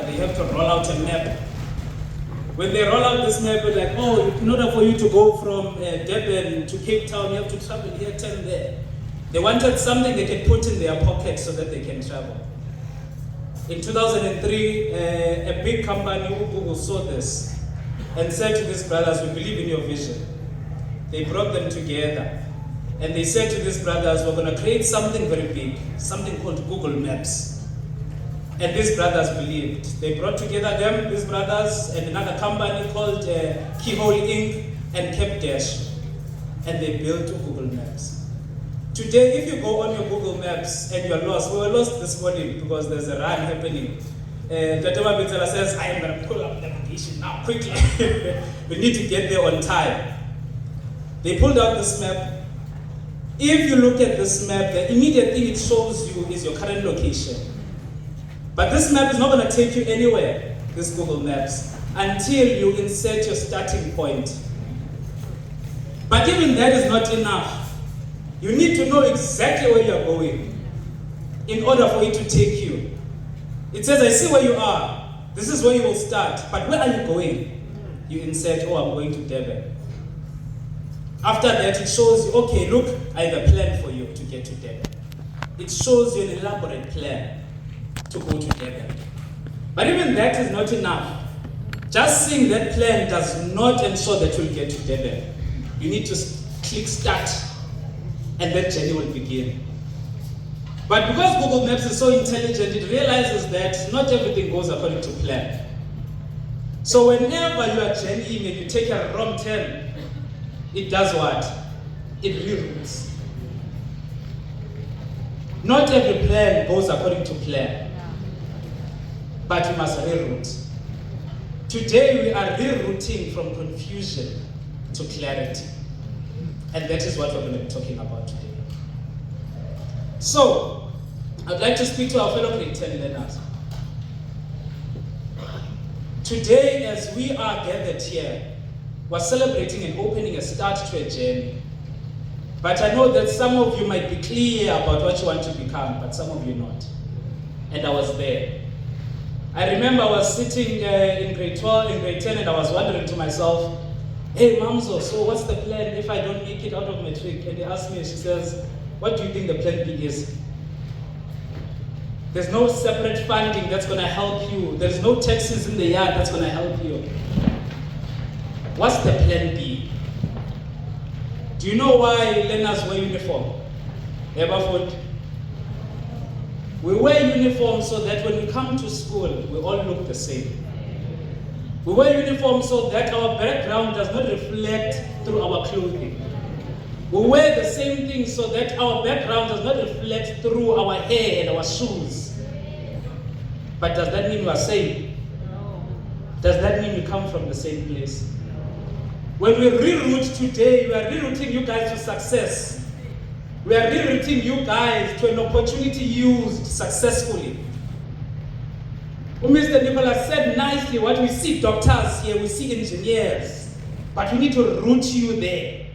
They have to roll out a map. When they roll out this map, it's like, oh, in order for you to go from Durban to Cape Town, you have to travel here, 10 there. They wanted something they can put in their pocket so that they can travel. In 2003, a big company, Google, saw this and said to these brothers, we believe in your vision. They brought them together and they said to these brothers, we're going to create something very big, something called Google Maps. And these brothers believed. They brought together these brothers, and another company called Cohort Inc. and Capdash, and they built Google Maps. Today, if you go on your Google Maps and you're lost, we were lost this morning because there's a run happening. TaMdizo says, I am going to pull up the navigation now, quickly. We need to get there on time. They pulled out this map. If you look at this map, the immediate thing it shows you is your current location. But this map is not going to take you anywhere, this Google Maps, until you insert your starting point. But even that is not enough. You need to know exactly where you're going in order for it to take you. It says, I see where you are. This is where you will start. But where are you going? You insert, oh, I'm going to Durban. After that, it shows you, okay, look, I have a plan for you to get to Durban. It shows you an elaborate plan to go to Durban. But even that is not enough. Just seeing that plan does not ensure that you'll get to Durban. You need to click start, and that journey will begin. But because Google Maps is so intelligent, it realizes that not everything goes according to plan. So whenever you are journeying and you take a wrong turn, it does what? It reroutes. Not every plan goes according to plan. But we must reroute. Today we are rerouting from confusion to clarity. And that is what we're going to be talking about today. So, I'd like to speak to our fellow grade 10 learners. Today, as we are gathered here, we're celebrating and opening a start to a journey. But I know that some of you might be clear about what you want to become, but some of you not. And I was there. I remember I was sitting in grade 12, in grade 10, and I was wondering to myself, hey, Mamzo, so what's the plan if I don't make it out of matric? And he asked me, she says, what do you think the plan B is? There's no separate funding that's going to help you. There's no taxes in the yard that's going to help you. What's the plan B? Do you know why learners wear uniform? Ever? We wear uniforms so that when we come to school, we all look the same. We wear uniforms so that our background does not reflect through our clothing. We wear the same thing so that our background does not reflect through our hair and our shoes. But does that mean we are same? Does that mean we come from the same place? When we reroute today, we are rerouting you guys to success. We are rerouting you guys to an opportunity used successfully. Mr. Nicholas said nicely, what we see doctors here, we see engineers, but we need to route you there.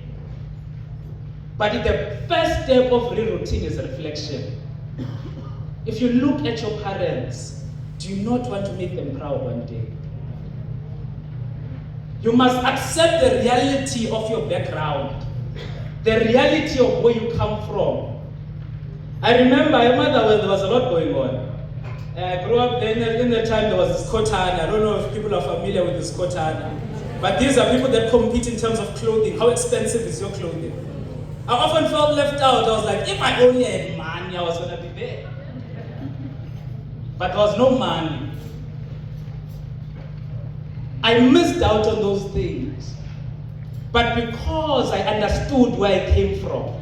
But the first step of rerouting is reflection. If you look at your parents, do you not want to make them proud one day? You must accept the reality of your background, the reality of where you come from. I remember your mother, when there was a lot going on. I grew up in the time there was this Kotana. I don't know if people are familiar with this Kotana. But these are people that compete in terms of clothing. How expensive is your clothing? I often felt left out. I was like, if I only had money, I was going to be there. But there was no money. I missed out on those things. But because I understood where I came from,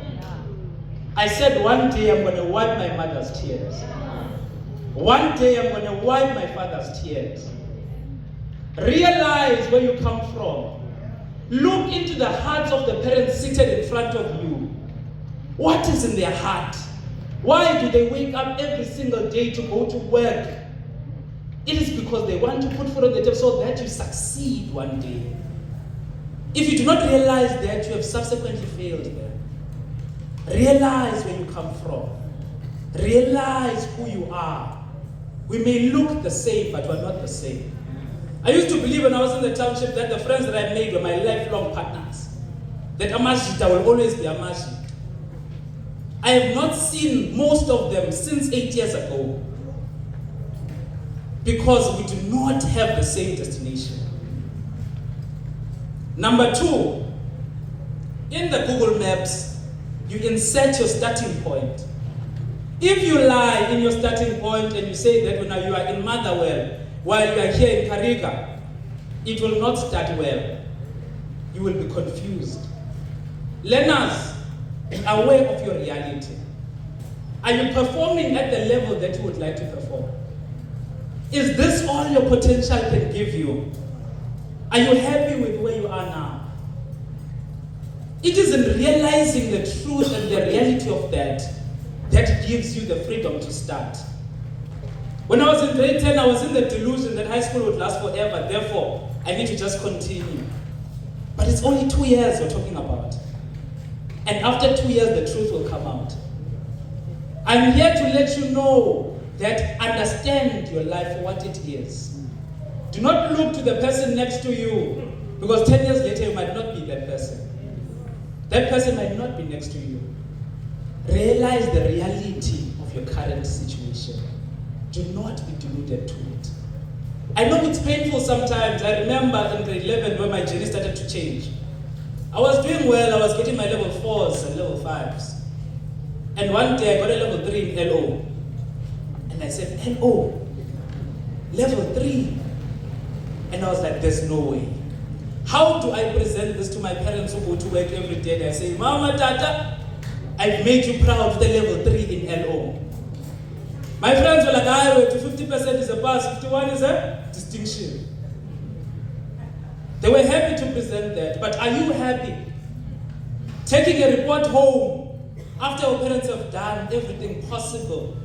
I said one day I'm going to wipe my mother's tears. One day I'm going to wipe my father's tears. Realize where you come from. Look into the hearts of the parents seated in front of you. What is in their heart? Why do they wake up every single day to go to work? It is because they want to put food on the table so that you succeed one day. If you do not realize that, you have subsequently failed them. Realize where you come from. Realize who you are. We may look the same, but we're not the same. I used to believe when I was in the township that the friends that I made were my lifelong partners. That Amajita will always be Amajita. I have not seen most of them since 8 years ago. Because we do not have the same destination. Number 2, in the Google Maps, you insert your starting point. If you lie in your starting point and you say that when you are in Motherwell, while you are here in Kariga, it will not start well. You will be confused. Learners, be aware of your reality. Are you performing at the level that you would like to perform? Is this all your potential can give you? Are you happy with where you are now? It is in realizing the truth and the reality of that that gives you the freedom to start. When I was in grade 10, I was in the delusion that high school would last forever, therefore, I need to just continue. But it's only 2 years we're talking about. And after 2 years, the truth will come out. I'm here to let you know that understand your life for what it is. Do not look to the person next to you, because 10 years later you might not be that person. That person might not be next to you. Realize the reality of your current situation. Do not be deluded to it. I know it's painful sometimes. I remember in grade 11 when my journey started to change. I was doing well, I was getting my level 4s and level 5s. And one day I got a level 3 in LO. And I said, LO? Level 3? And I was like, there's no way. How do I present this to my parents who go to work every day and I say, Mama, Tata, I've made you proud with the level 3 in LO. My friends were like, to 50% is a pass, 51 is a distinction. They were happy to present that, but are you happy? Taking a report home after our parents have done everything possible